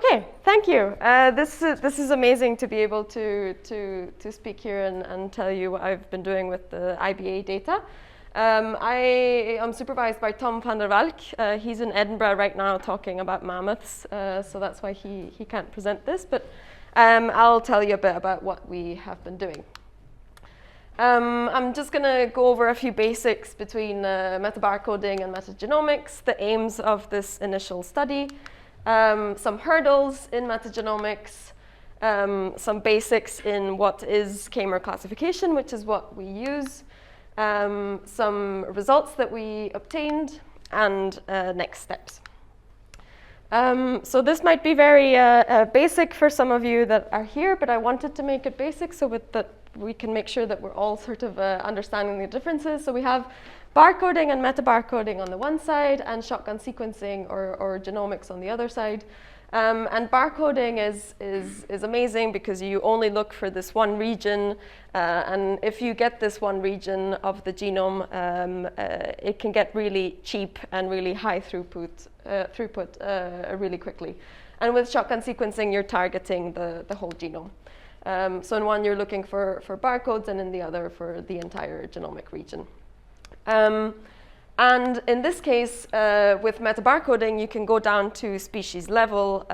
Okay, thank you. This is amazing to be able to speak here and tell you what I've been doing with the IBA data. I am supervised by Tom van der Valk. He's in Edinburgh right now talking about mammoths, so that's why he can't present this, but I'll tell you a bit about what we have been doing. I'm just going to go over a few basics between metabarcoding and metagenomics, the aims of this initial study, some hurdles in metagenomics, some basics in what is k-mer classification, which is what we use, some results that we obtained, and next steps. So this might be very basic for some of you that are here, but I wanted to make it basic so that we can make sure that we're all sort of understanding the differences. So we have barcoding and metabarcoding on the one side and shotgun sequencing or genomics on the other side. And barcoding is amazing because you only look for this one region, and if you get this one region of the genome, it can get really cheap and really high throughput really quickly. And with shotgun sequencing, you're targeting the whole genome. So in one, you're looking for barcodes, and in the other, for the entire genomic region. And in this case, with metabarcoding, you can go down to species level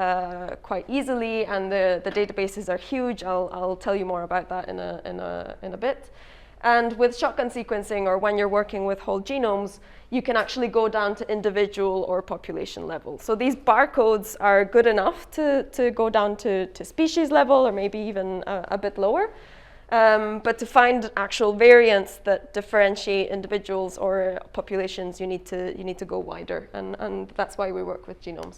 quite easily, and the databases are huge. I'll tell you more about that in a bit. And with shotgun sequencing, or when you're working with whole genomes, you can actually go down to individual or population level. So these barcodes are good enough to go down to species level, or maybe even a bit lower. But to find actual variants that differentiate individuals or populations, you need to go wider, and that's why we work with genomes.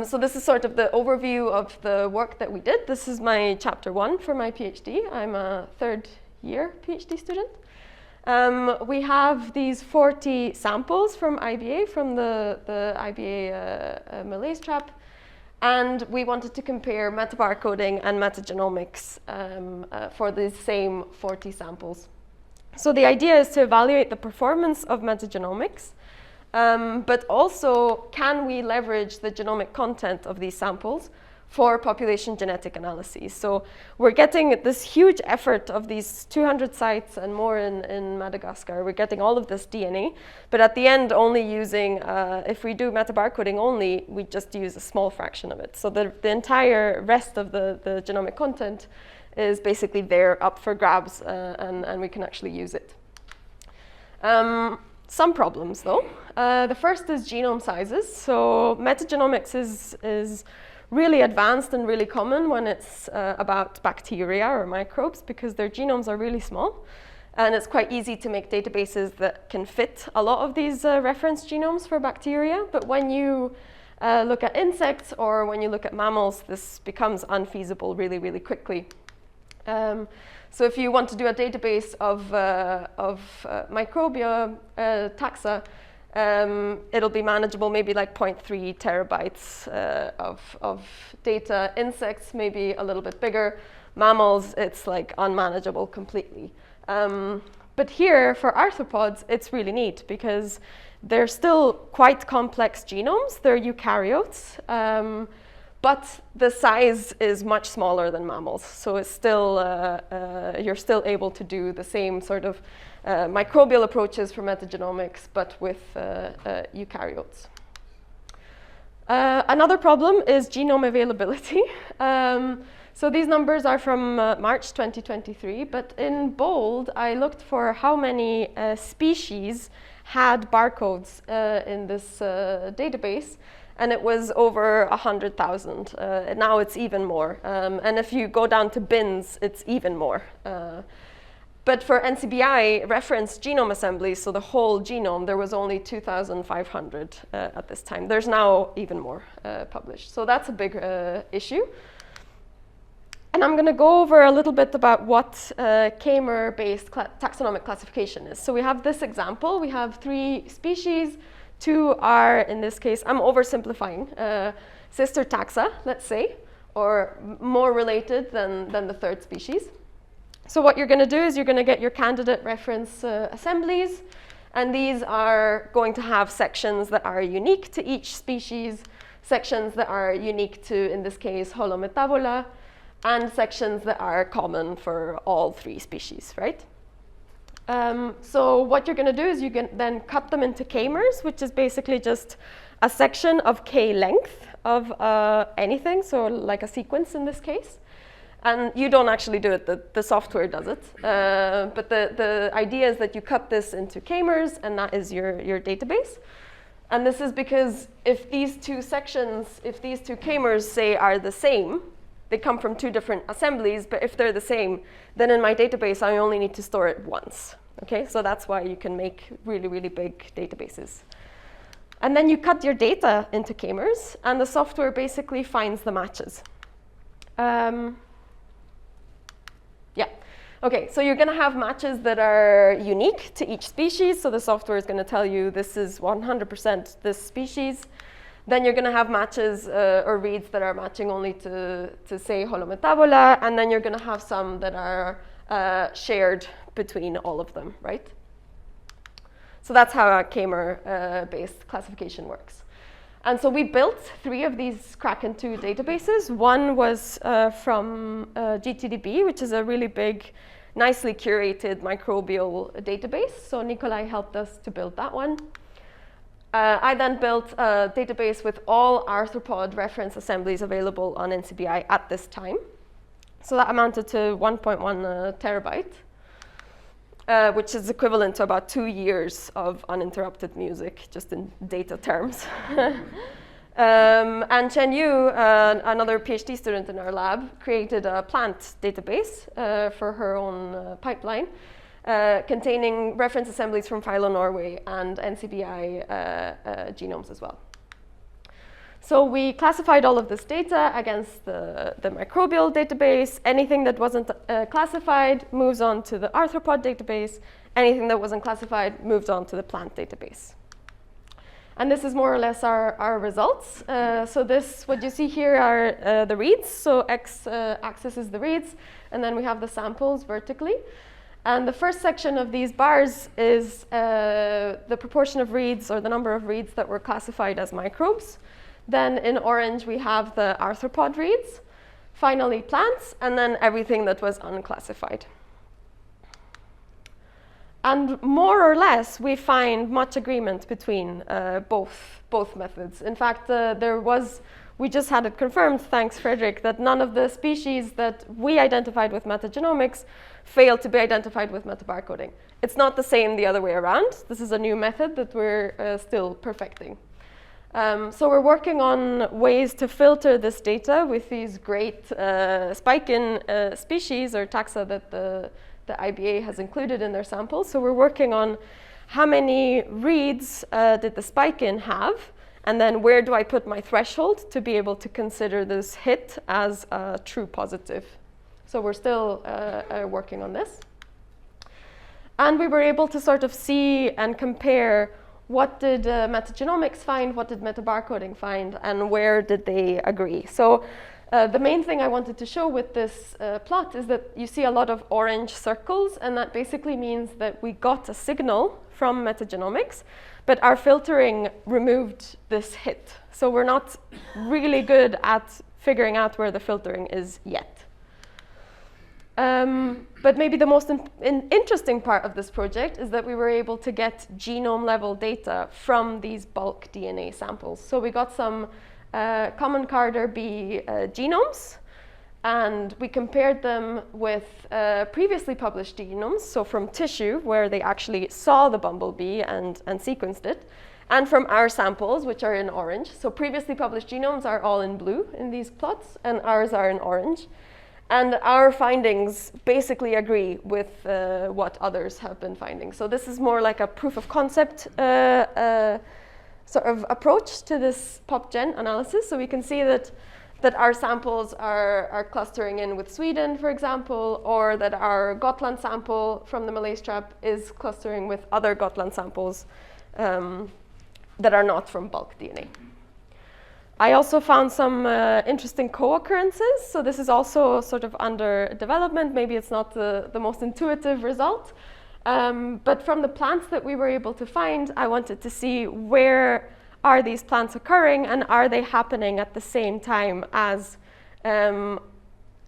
So this is sort of the overview of the work that we did. This is my chapter 1 for my PhD. I'm a third-year PhD student. We have these 40 samples from IBA, from the IBA Malaise trap. And we wanted to compare metabarcoding and metagenomics for the same 40 samples. So the idea is to evaluate the performance of metagenomics, but also can we leverage the genomic content of these samples for population genetic analyses. So we're getting this huge effort of these 200 sites and more in Madagascar. We're getting all of this DNA, but at the end only using, if we do metabarcoding only, we just use a small fraction of it. So the entire rest of the genomic content is basically there up for grabs, and we can actually use it. Some problems though. The first is genome sizes. So metagenomics is really advanced and really common when it's about bacteria or microbes, because their genomes are really small. And it's quite easy to make databases that can fit a lot of these reference genomes for bacteria. But when you look at insects or when you look at mammals, this becomes unfeasible really, really quickly. So if you want to do a database of microbia taxa, it'll be manageable, maybe like 0.3 terabytes of data. Insects, maybe a little bit bigger. Mammals, it's like unmanageable completely. But here, for arthropods, it's really neat because they're still quite complex genomes. They're eukaryotes, but the size is much smaller than mammals. So it's still, you're still able to do the same sort of microbial approaches for metagenomics, but with eukaryotes. Another problem is genome availability. So these numbers are from March 2023, but in bold, I looked for how many species had barcodes in this database, and it was over 100,000. Now it's even more. And if you go down to bins, it's even more. But for NCBI reference genome assemblies, so the whole genome, there was only 2,500 at this time. There's now even more published. So that's a big issue. And I'm going to go over a little bit about what k-mer-based taxonomic classification is. So we have this example. We have 3 species. 2 are, in this case, I'm oversimplifying, sister taxa, let's say, or more related than the third species. So what you're going to do is you're going to get your candidate reference assemblies, and these are going to have sections that are unique to each species. sections that are unique to, in this case, Holometabola, and sections that are common for all 3 species, right? So what you're going to do is you can then cut them into k-mers, which is basically just a section of k length of anything, so like a sequence in this case. And you don't actually do it, the software does it. But the idea is that you cut this into k-mers, and that is your database. And this is because if these 2 sections, if these 2 k-mers, say, are the same, they come from 2 different assemblies, but if they're the same, then in my database, I only need to store it once. Okay, so that's why you can make really, really big databases. And then you cut your data into k-mers, and the software basically finds the matches. Yeah. Okay, so you're going to have matches that are unique to each species. So the software is going to tell you this is 100% this species. Then you're going to have matches or reads that are matching only to say, Holometabola. And then you're going to have some that are shared between all of them, right? So that's how a k-mer-based classification works. And so we built 3 of these Kraken2 databases. One was from GTDB, which is a really big, nicely curated microbial database. So Nikolai helped us to build that one. I then built a database with all arthropod reference assemblies available on NCBI at this time. So that amounted to 1.1 terabyte, which is equivalent to about 2 years of uninterrupted music, just in data terms. And Chen Yu, another PhD student in our lab, created a plant database for her own pipeline, containing reference assemblies from Philo Norway and NCBI genomes as well. So we classified all of this data against the microbial database. Anything that wasn't classified moves on to the arthropod database. Anything that wasn't classified moves on to the plant database. And this is more or less our results. So this, what you see here are the reads. So x-axis is the reads, and then we have the samples vertically. And the first section of these bars is the proportion of reads, or the number of reads that were classified as microbes. Then in orange, we have the arthropod reads, finally plants, and then everything that was unclassified. And more or less, we find much agreement between both methods. In fact, we just had it confirmed, thanks Frederick, that none of the species that we identified with metagenomics failed to be identified with metabarcoding. It's not the same the other way around. This is a new method that we're still perfecting. So we're working on ways to filter this data with these great spike-in species or taxa that the IBA has included in their samples. So we're working on how many reads did the spike-in have, and then where do I put my threshold to be able to consider this hit as a true positive. So we're still working on this. And we were able to sort of see and compare what did metagenomics find, what did metabarcoding find, and where did they agree. So the main thing I wanted to show with this plot is that you see a lot of orange circles, and that basically means that we got a signal from metagenomics, but our filtering removed this hit. So we're not really good at figuring out where the filtering is yet. But maybe the most interesting part of this project is that we were able to get genome-level data from these bulk DNA samples. So we got some common carder B genomes, and we compared them with previously published genomes, so from tissue, where they actually saw the bumblebee and sequenced it, and from our samples, which are in orange. So previously published genomes are all in blue in these plots, and ours are in orange. And our findings basically agree with what others have been finding. So this is more like a proof of concept sort of approach to this PopGen analysis. So we can see that our samples are clustering in with Sweden, for example, or that our Gotland sample from the Malay strap is clustering with other Gotland samples that are not from bulk DNA. I also found some interesting co-occurrences. So this is also sort of under development. Maybe it's not the most intuitive result. But from the plants that we were able to find, I wanted to see where are these plants occurring, and are they happening at the same time as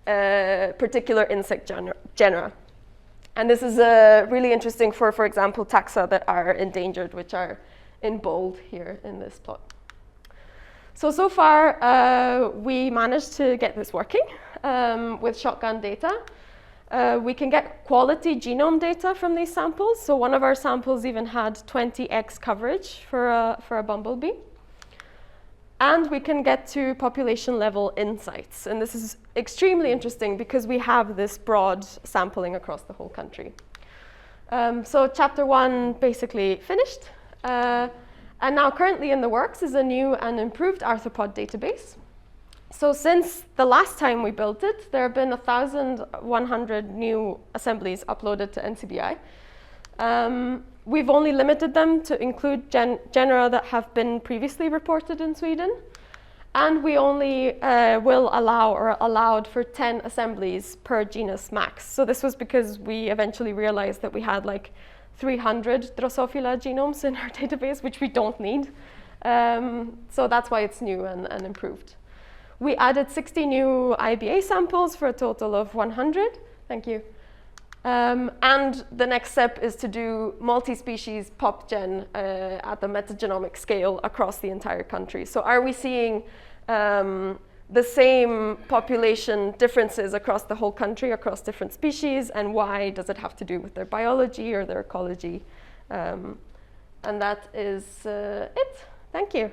particular insect genera. And this is really interesting for example, taxa that are endangered, which are in bold here in this plot. So far, we managed to get this working with shotgun data. We can get quality genome data from these samples. So one of our samples even had 20x coverage for a bumblebee. And we can get to population level insights. And this is extremely interesting because we have this broad sampling across the whole country. So chapter 1 basically finished. And now currently in the works is a new and improved arthropod database. So since the last time we built it, there have been 1,100 new assemblies uploaded to NCBI. We've only limited them to include genera that have been previously reported in Sweden. And we only will allow or allowed for 10 assemblies per genus max. So this was because we eventually realized that we had like 300 Drosophila genomes in our database, which we don't need. So that's why it's new and improved. We added 60 new IBA samples for a total of 100. Thank you. And the next step is to do multi-species PopGen at the metagenomic scale across the entire country. So are we seeing the same population differences across the whole country, across different species, and why does it have to do with their biology or their ecology? And that is it. Thank you.